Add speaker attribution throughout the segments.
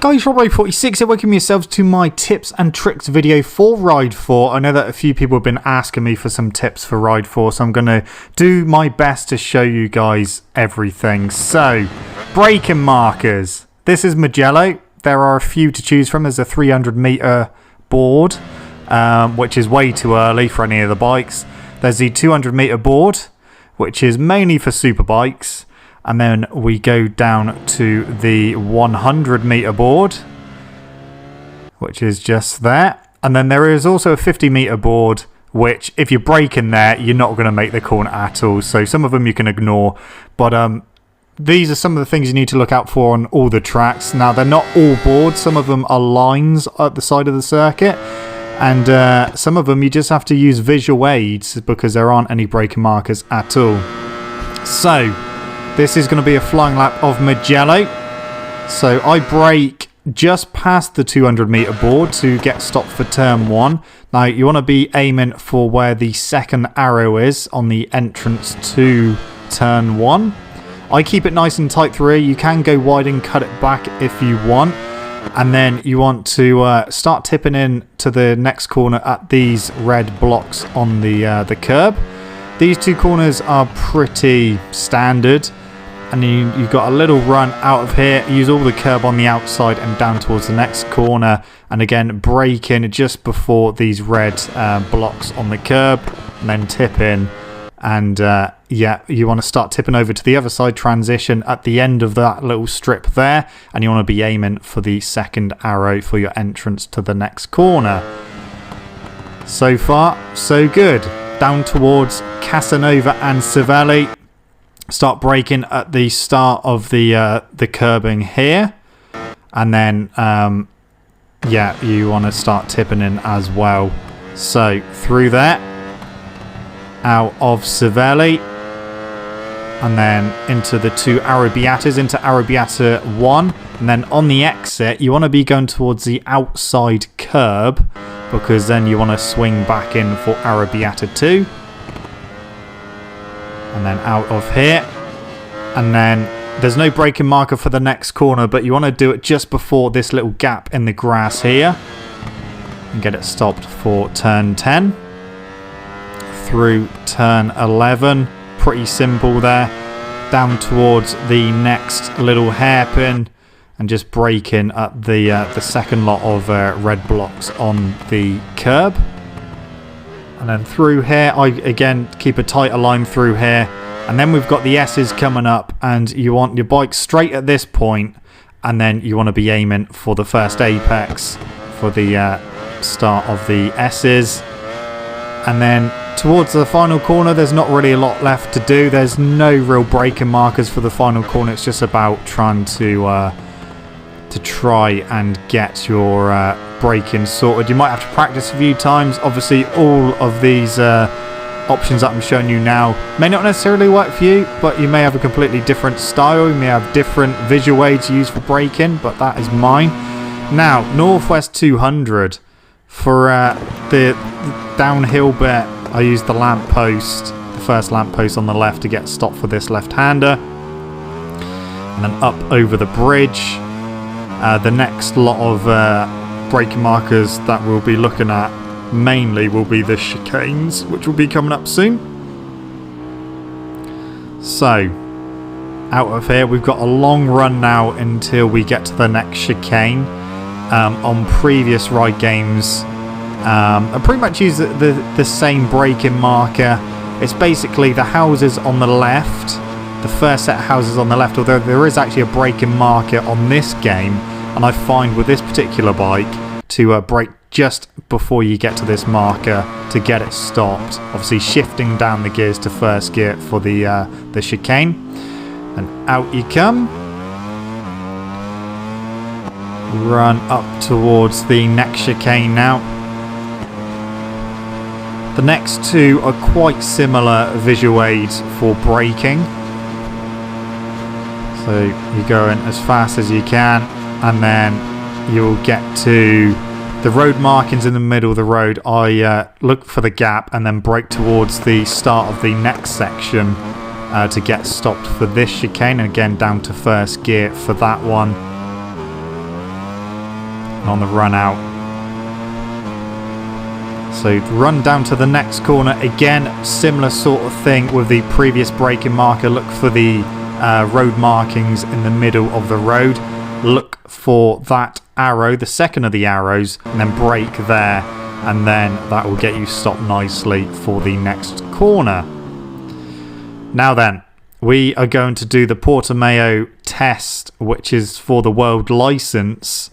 Speaker 1: guys, Robbo46 here, welcome yourselves to my tips and tricks video for Ride 4. I know that a few people have been asking me for some tips for Ride 4, so I'm going to do my best to show you guys everything. So, braking markers. This is Mugello. There are a few to choose from. There's a 300 meter board, which is way too early for any of the bikes. There's the 200 meter board, which is mainly for super bikes. And then we go down to the 100 meter board, which is just there. And then there is also a 50 meter board, which if you're braking there, you're not going to make the corner at all. So some of them you can ignore. But these are some of the things you need to look out for on all the tracks. Now, they're not all boards. Some of them are lines at the side of the circuit. And some of them you just have to use visual aids because there aren't any braking markers at all. So this is going to be a flying lap of Mugello. So I brake just past the 200 meter board to get stopped for turn 1. Now you want to be aiming for where the second arrow is on the entrance to turn 1. I keep it nice and tight through here. You can go wide and cut it back if you want. And then you want to start tipping in to the next corner at these red blocks on the curb. These two corners are pretty standard. And you've got a little run out of here. Use all the curb on the outside and down towards the next corner. And again, brake in just before these red blocks on the curb. And then tip in. And yeah, you want to start tipping over to the other side, transition at the end of that little strip there. And you want to be aiming for the second arrow for your entrance to the next corner. So far, so good. Down towards Casanova and Cervelli. Start braking at the start of the curbing here, and then yeah, you want to start tipping in as well. So through there, out of Cervelli, and then into the two Arrabbiatas, into Arrabbiata 1, and then on the exit you want to be going towards the outside curb because then you want to swing back in for Arrabbiata 2. And then out of here. And then there's no braking marker for the next corner, but you want to do it just before this little gap in the grass here. And get it stopped for turn 10. Through turn 11. Pretty simple there. Down towards the next little hairpin. And just brake in at the second lot of red blocks on the curb. And then through here, I again keep a tighter line through here. And then we've got the S's coming up, and you want your bike straight at this point, and then you want to be aiming for the first apex for the start of the S's. And then towards the final corner, there's not really a lot left to do. There's no real braking markers for the final corner. It's just about trying to try and get your braking sorted. You might have to practice a few times. Obviously, all of these options that I'm showing you now may not necessarily work for you, but you may have a completely different style. You may have different visual aids you use for braking, but that is mine. Now, Northwest 200. For the downhill bit, I use the lamppost, the first lamppost on the left to get stopped for this left-hander. And then up over the bridge. The next lot of braking markers that we'll be looking at mainly will be the chicanes, which will be coming up soon. So, out of here, we've got a long run now until we get to the next chicane. On previous ride games, I pretty much use the same braking marker. It's basically the houses on the left, the first set of houses on the left, although there is actually a braking marker on this game. And I find with this particular bike to brake just before you get to this marker to get it stopped. Obviously shifting down the gears to first gear for the chicane. And out you come. Run up towards the next chicane now. The next two are quite similar visual aids for braking. So you're going as fast as you can, and then you'll get to the road markings in the middle of the road. I look for the gap and then brake towards the start of the next section to get stopped for this chicane, and again down to first gear for that one. on the run out. So run down to the next corner. Again, similar sort of thing with the previous braking marker. Look for the road markings in the middle of the road. Look for that arrow, the second of the arrows, and then brake there. And then that will get you stopped nicely for the next corner. Now then, we are going to do the Portimao test, which is for the world license,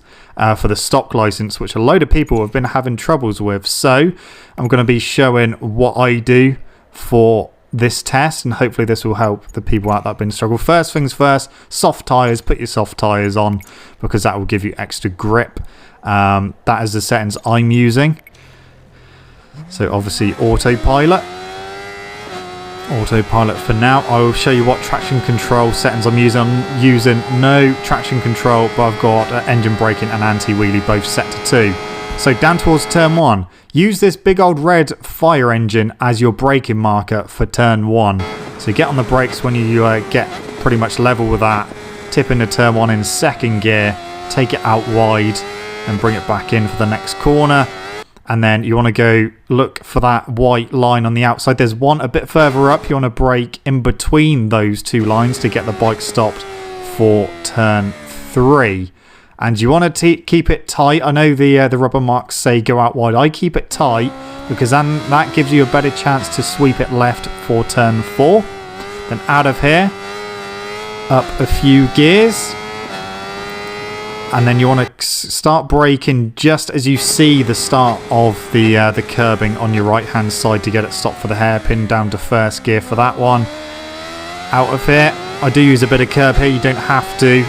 Speaker 1: for the stock license, which a load of people have been having troubles with. So I'm going to be showing what I do for this test, and hopefully this will help the people out that have been struggling. First things first, soft tyres. Put your soft tyres on because that will give you extra grip. That is the settings I'm using. So obviously autopilot for now. I will show you what traction control settings I'm using. I'm using no traction control, but I've got engine braking and anti-wheelie both set to 2. So down towards turn 1, use this big old red fire engine as your braking marker for turn 1. So get on the brakes when you get pretty much level with that. Tip into turn 1 in second gear, take it out wide and bring it back in for the next corner. And then you want to go look for that white line on the outside. There's one a bit further up. You want to brake in between those two lines to get the bike stopped for turn 3. And you want to keep it tight. I know the rubber marks say go out wide. I keep it tight because then that gives you a better chance to sweep it left for turn 4. Then out of here, up a few gears. And then you want to start braking just as you see the start of the curbing on your right hand side to get it stopped for the hairpin. Down to first gear for that one. Out of here, I do use a bit of curb here, you don't have to,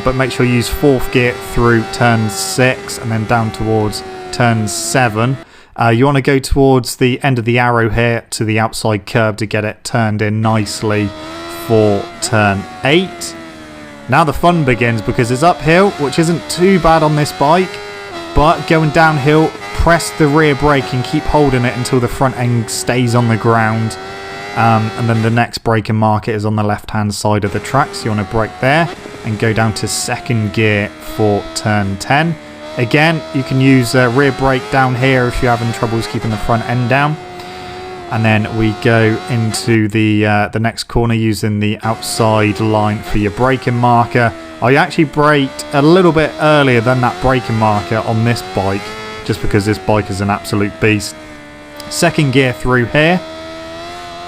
Speaker 1: but make sure you use fourth gear through turn 6 and then down towards turn 7. You want to go towards the end of the arrow here to the outside curb to get it turned in nicely for turn 8. Now the fun begins because it's uphill, which isn't too bad on this bike, but going downhill, press the rear brake and keep holding it until the front end stays on the ground. And then the next braking marker is on the left hand side of the track, so you want to brake there and go down to second gear for turn 10. Again, you can use rear brake down here if you're having troubles keeping the front end down. And then we go into the next corner using the outside line for your braking marker. I actually braked a little bit earlier than that braking marker on this bike, just because this bike is an absolute beast. Second gear through here.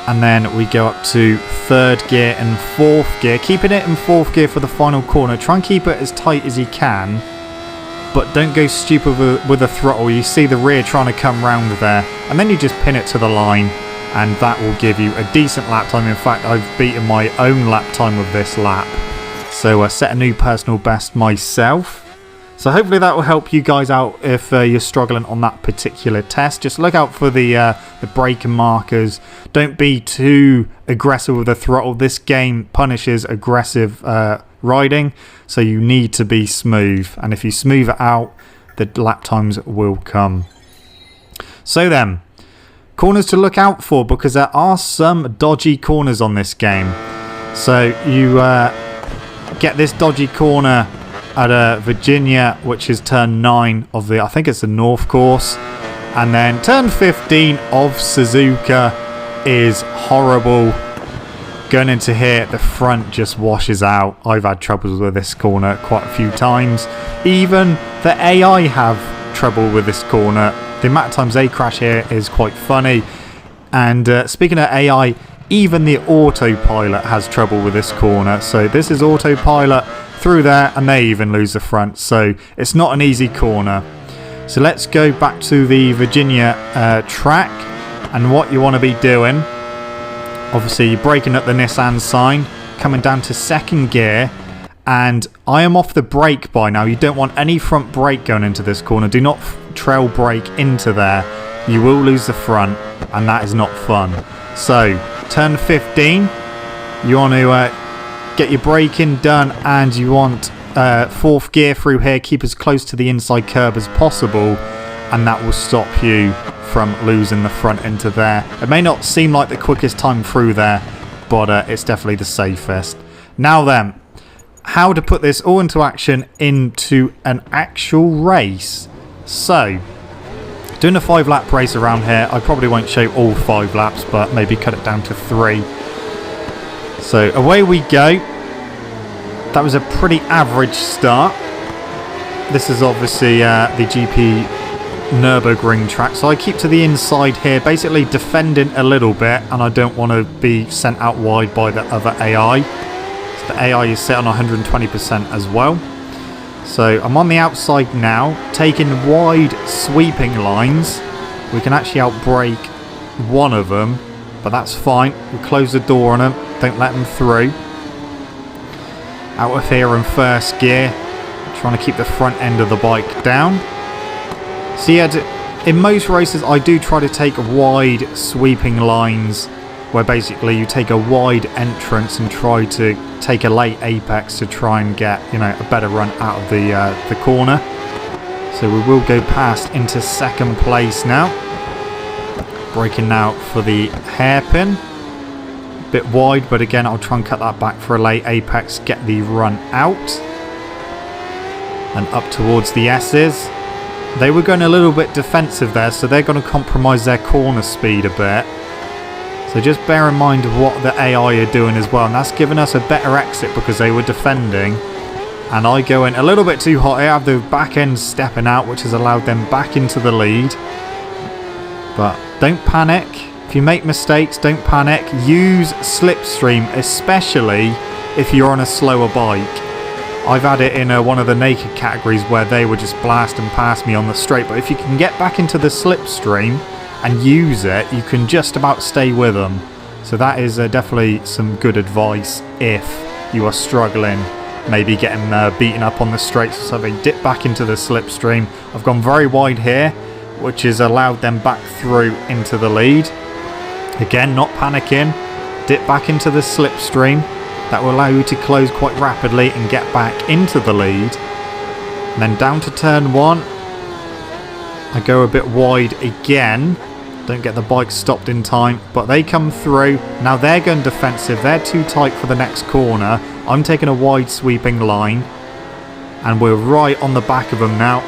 Speaker 1: And then we go up to third gear and fourth gear. Keeping it in fourth gear for the final corner. Try and keep it as tight as you can, but don't go stupid with the throttle. You see the rear trying to come round there, and then you just pin it to the line, and that will give you a decent lap time. In fact, I've beaten my own lap time with this lap. So I set a new personal best myself. So hopefully that will help you guys out if you're struggling on that particular test. Just look out for the braking markers. Don't be too aggressive with the throttle. This game punishes aggressive riding, so you need to be smooth. And if you smooth it out, the lap times will come. So then, corners to look out for, because there are some dodgy corners on this game. So you get this dodgy corner at Virginia, which is turn 9 of the, I think it's the North course, and then turn 15 of Suzuka is horrible. Going into here, the front just washes out. I've had troubles with this corner quite a few times. Even the AI have trouble with this corner. The amount of times they crash here is quite funny. And speaking of AI, even the autopilot has trouble with this corner. So this is autopilot through there, and they even lose the front. So it's not an easy corner. So let's go back to the Virginia track, and what you want to be doing. Obviously, you're braking up the Nissan sign, coming down to second gear, and I am off the brake by now. You don't want any front brake going into this corner. Do not trail brake into there. You will lose the front, and that is not fun. So, turn 15, you want to get your braking done, and you want fourth gear through here. Keep as close to the inside curb as possible, and that will stop you from losing the front into there. It may not seem like the quickest time through there, but it's definitely the safest. Now then, how to put this all into action into an actual race. So, doing a 5-lap race around here. I probably won't show all 5 laps, but maybe cut it down to 3. So away we go. That was a pretty average start. This is obviously the GP Nürburgring track, so I keep to the inside here, basically defending a little bit, and I don't want to be sent out wide by the other AI. So the AI is set on 120% as well. So I'm on the outside now, taking wide sweeping lines. We can actually outbrake one of them, but that's fine. We close the door on them, don't let them through. Out of here in first gear, trying to keep the front end of the bike down. So yeah, in most races I do try to take wide sweeping lines where basically you take a wide entrance and try to take a late apex to try and get, you know, a better run out of the corner. So we will go past into second place now. Braking out for the hairpin. Bit wide, but again I'll try and cut that back for a late apex, get the run out. And up towards the S's. They were going a little bit defensive there, so they're going to compromise their corner speed a bit. So just bear in mind what the AI are doing as well. And that's given us a better exit because they were defending. And I go in a little bit too hot. I have the back end stepping out, which has allowed them back into the lead. But don't panic. If you make mistakes, don't panic. Use slipstream, especially if you're on a slower bike. I've had it in one of the naked categories where they were just blasting past me on the straight. But if you can get back into the slipstream and use it, you can just about stay with them. So that is definitely some good advice if you are struggling, maybe getting beaten up on the straights. So they dip back into the slipstream. I've gone very wide here, which has allowed them back through into the lead. Again, not panicking. Dip back into the slipstream. That will allow you to close quite rapidly and get back into the lead. And then down to turn 1. I go a bit wide again. Don't get the bike stopped in time, but they come through. Now they're going defensive. They're too tight for the next corner. I'm taking a wide sweeping line. And we're right on the back of them now.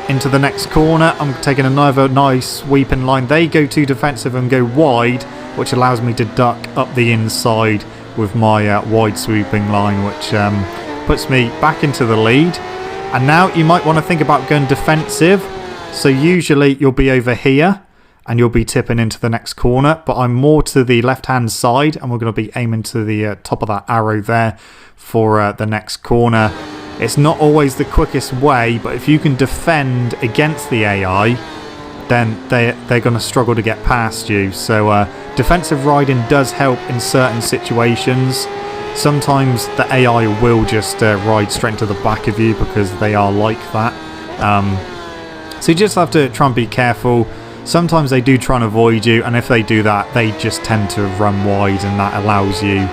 Speaker 1: Into the next corner. I'm taking another nice sweeping line. They go too defensive and go wide, which allows me to duck up the inside with my wide sweeping line, which puts me back into the lead. And now you might want to think about going defensive. So usually you'll be over here and you'll be tipping into the next corner, but I'm more to the left hand side and we're going to be aiming to the top of that arrow there for the next corner. It's not always the quickest way, but if you can defend against the AI, then they're going to struggle to get past you. So defensive riding does help in certain situations. Sometimes the AI will just ride straight into the back of you because they are like that. So you just have to try and be careful. Sometimes they do try and avoid you, and if they do that, they just tend to run wide, and that allows you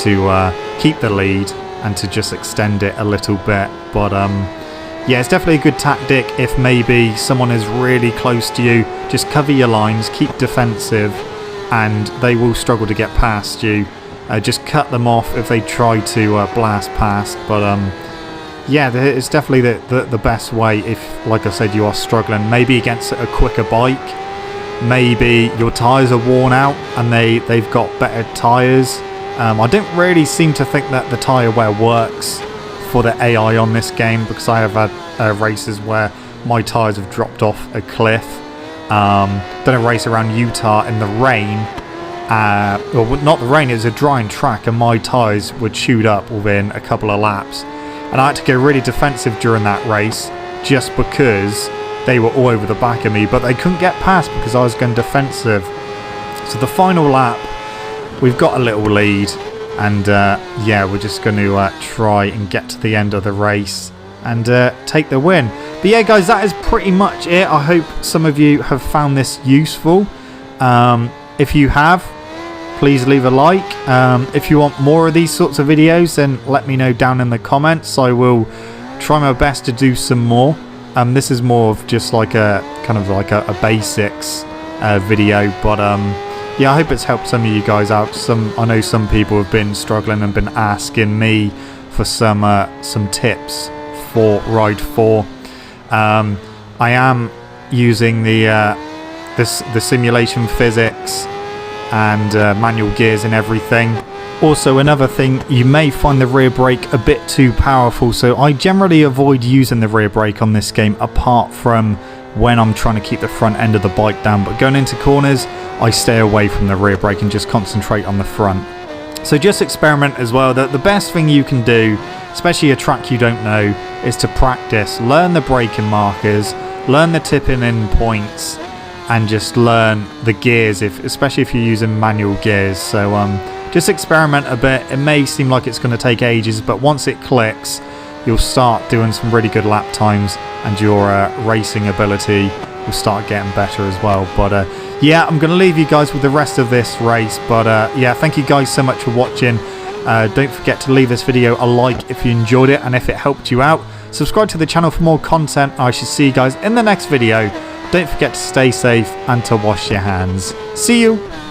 Speaker 1: to keep the lead and to just extend it a little bit. But yeah, it's definitely a good tactic if maybe someone is really close to you. Just cover your lines, keep defensive, and they will struggle to get past you. Just cut them off if they try to blast past. But yeah, it's definitely the best way if, like I said, you are struggling. Maybe against a quicker bike. Maybe your tyres are worn out and they've got better tyres. I don't really seem to think that the tyre wear works for the AI on this game, because I have had races where my tyres have dropped off a cliff. Done a race around Utah in the rain. Well, not the rain, it was a drying track, and my tyres were chewed up within a couple of laps. And I had to go really defensive during that race just because they were all over the back of me, but they couldn't get past because I was going defensive. So the final lap, we've got a little lead, and yeah, we're just going to try and get to the end of the race and take the win. But yeah, guys, that is pretty much it. I hope some of you have found this useful. If you have, please leave a like. If you want more of these sorts of videos, then let me know down in the comments. I will try my best to do some more. This is more of just like a kind of like a basics video, but yeah, I hope it's helped some of you guys out. I know some people have been struggling and been asking me for for some tips for Ride 4. I am using the simulation physics and manual gears and everything. Also, another thing, you may find the rear brake a bit too powerful, so I generally avoid using the rear brake on this game apart from when I'm trying to keep the front end of the bike down. But going into corners, I stay away from the rear brake and just concentrate on the front. So just experiment as well. The best thing you can do, especially a track you don't know, is to practice. Learn the braking markers, learn the tipping in points, and just learn the gears, especially if you're using manual gears. So just experiment a bit. It may seem like it's going to take ages, but once it clicks, you'll start doing some really good lap times, and your racing ability will start getting better as well. But yeah, I'm going to leave you guys with the rest of this race. But yeah, thank you guys so much for watching. Don't forget to leave this video a like if you enjoyed it and if it helped you out. Subscribe to the channel for more content. I shall see you guys in the next video. Don't forget to stay safe and to wash your hands. See you!